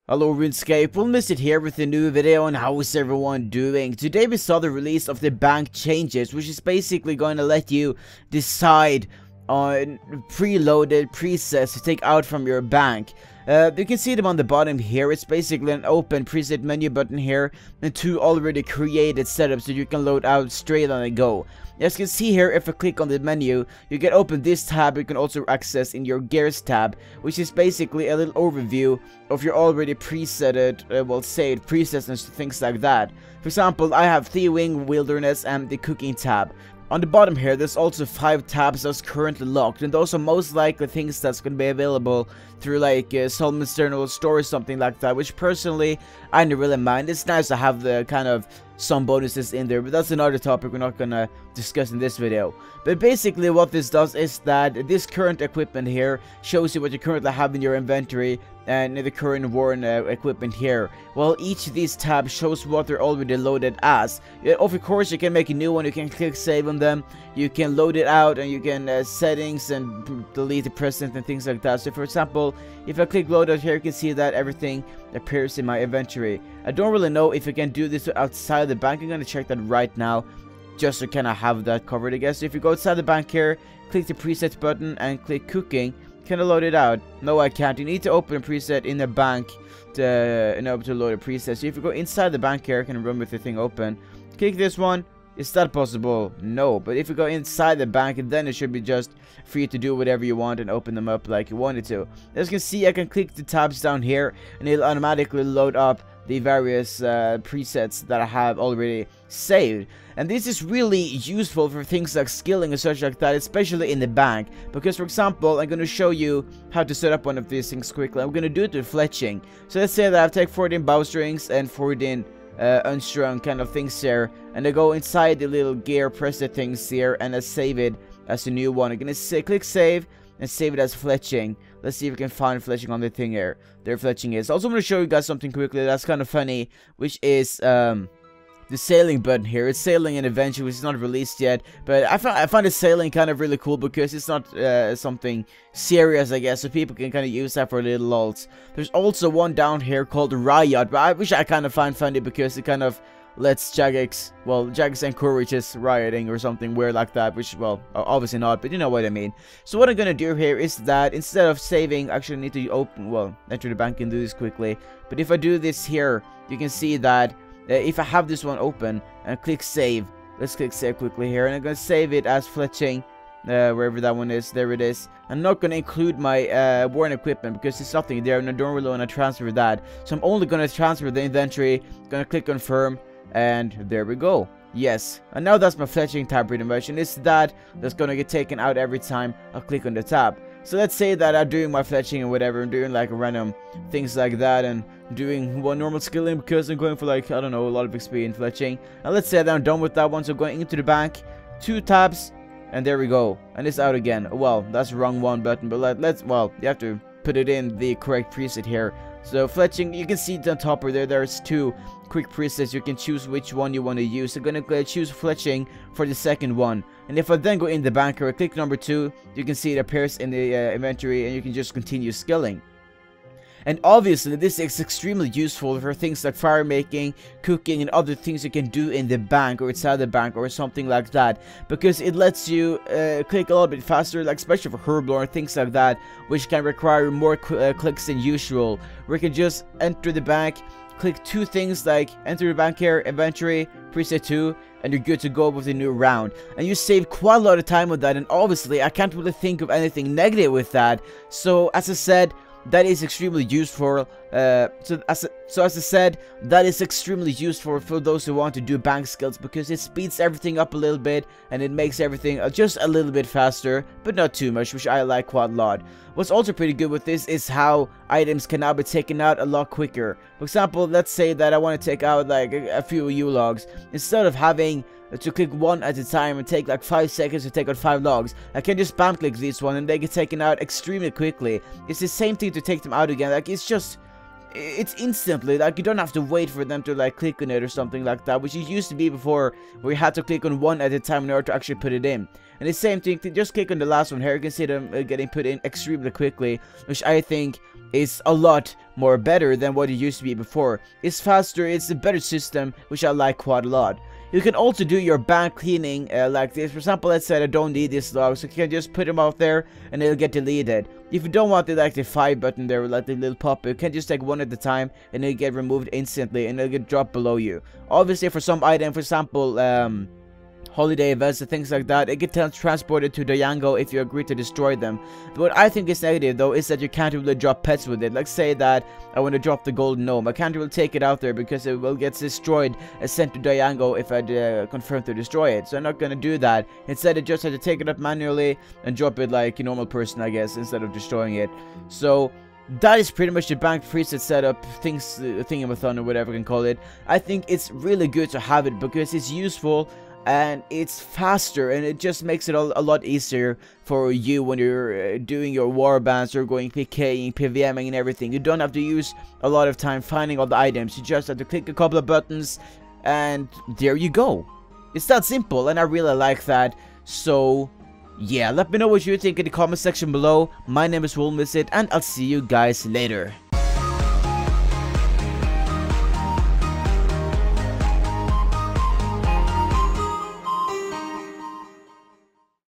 Hello Runescape, we'll miss it here with a new video on how is everyone doing. Today we saw the release of the bank changes, which is basically going to let you decide on preloaded presets to take out from your bank. You can see them on the bottom here. It's basically an open preset menu button here and two already created setups so you can load out straight on the go. As you can see here, if I click on the menu, you can open this tab. You can also access in your gears tab, which is basically a little overview of your already presetted, saved presets and things like that. For example, I have Thewing, Wilderness, and the cooking tab. On the bottom here, there's also 5 tabs that's currently locked, and those are most likely things that's going to be available through like Solomon's Journal store or something like that, which personally I don't really mind. It's nice to have the kind of some bonuses in there, but that's another topic we're not gonna discuss in this video. But basically what this does is that this current equipment here shows you what you currently have in your inventory and the current worn equipment here. Well, each of these tabs shows what they're already loaded as. Of course, you can make a new one. You can click save on them. You can load it out, and you can settings and delete the present and things like that. So for example, if I click loadout here, you can see that everything appears in my inventory. I don't really know if you can do this outside the bank. I'm gonna check that right now, just to kind of have that covered, I guess. So if you go outside the bank here, click the presets button and click cooking. Can I load it out? No, I can't. You need to open a preset in the bank in order to load a preset. So if you go inside the bank here, I can run with the thing open. Click this one. Is that possible? No. But if you go inside the bank, then it should be just free to do whatever you want and open them up like you wanted to. As you can see, I can click the tabs down here, and it'll automatically load up the various presets that I have already saved. And this is really useful for things like skilling and such like that, especially in the bank. Because for example, I'm going to show you how to set up one of these things quickly. I'm going to do it with fletching. So let's say that I've taken 14 bowstrings and 14 unstrung kind of things here, and I go inside the little gear preset things here, and I save it as a new one. I'm going to click save and save it as fletching. Let's see if we can find fletching on the thing here. There fletching is. Also, I'm going to show you guys something quickly that's kind of funny, which is the sailing button here. It's sailing an adventure which is not released yet, but I find the sailing kind of really cool because it's not something serious, I guess, so people can kind of use that for little lulz. There's also one down here called Riot, but which I kind of find funny because it kind of lets Jagex, well, Jagex encourages rioting or something weird like that, which, well, obviously not, but you know what I mean. So what I'm gonna do here is that instead of saving, actually I need to enter the bank and do this quickly. But if I do this here, you can see that if I have this one open and click save, let's click save quickly here, and I'm gonna save it as fletching, wherever that one is. There it is. I'm not gonna include my worn equipment because there's nothing there, and I don't really want to transfer that. So I'm only gonna transfer the inventory. Gonna click confirm, and there we go. Yes, and now that's my fletching tab pretty much, and it's that's gonna get taken out every time I click on the tab. So let's say that I'm doing my fletching and whatever, I'm doing like random things like that, and doing one normal skilling because I'm going for like, I don't know, a lot of experience fletching. And let's say that I'm done with that one, so going into the bank, 2 tabs, and there we go. And it's out again. Well, that's the wrong one button, but well, you have to put it in the correct preset here. So fletching, you can see it on top there, there's 2 quick presets. You can choose which one you want to use. I'm gonna choose fletching for the second one. And if I then go in the bank or click number 2, you can see it appears in the inventory, and you can just continue skilling. And obviously, this is extremely useful for things like fire making, cooking, and other things you can do in the bank or outside the bank or something like that. Because it lets you click a little bit faster, like especially for herblore and things like that, which can require more clicks than usual. Where you can just enter the bank, click 2 things like enter the bank here, inventory, preset 2, and you're good to go with the new round. And you save quite a lot of time with that, and obviously I can't really think of anything negative with that. So as I said, that is extremely useful. So as I said, that is extremely useful for those who want to do bank skills, because it speeds everything up a little bit and it makes everything just a little bit faster, but not too much, which I like quite a lot. What's also pretty good with this is how items can now be taken out a lot quicker. For example, let's say that I want to take out like a few U-logs. Instead of having to click one at a time and take like 5 seconds to take out 5 logs, I can just spam click this one and they get taken out extremely quickly. It's the same thing to take them out again. Like, it's just it's instantly, like you don't have to wait for them to like click on it or something like that, which it used to be before, where you had to click on one at a time in order to actually put it in. And the same thing, just click on the last one here, you can see them getting put in extremely quickly, which I think is a lot more better than what it used to be before. It's faster, it's a better system, which I like quite a lot. You can also do your bank cleaning like this. For example, let's say I don't need this log, so you can just put them out there and it'll get deleted. If you don't want like the 5 button there, like the little pop, you can just take one at a time and it'll get removed instantly and it'll get dropped below you. Obviously, for some item, for example, holiday events and things like that, it gets transported to Django if you agree to destroy them. But what I think is negative though is that you can't really drop pets with it. Like say that I want to drop the golden gnome, I can't really take it out there because it will get destroyed and sent to Django if I confirm to destroy it. So I'm not gonna do that. Instead I just have to take it up manually and drop it like a normal person, I guess, instead of destroying it. So that is pretty much the bank preset setup, thingamathon or whatever you can call it. I think it's really good to have it because it's useful and it's faster, and it just makes it a lot easier for you when you're doing your warbands or going PKing, PVMing and everything. You don't have to use a lot of time finding all the items. You just have to click a couple of buttons and there you go. It's that simple, and I really like that. So yeah, let me know what you think in the comment section below. My name is Runescape, and I'll see you guys later.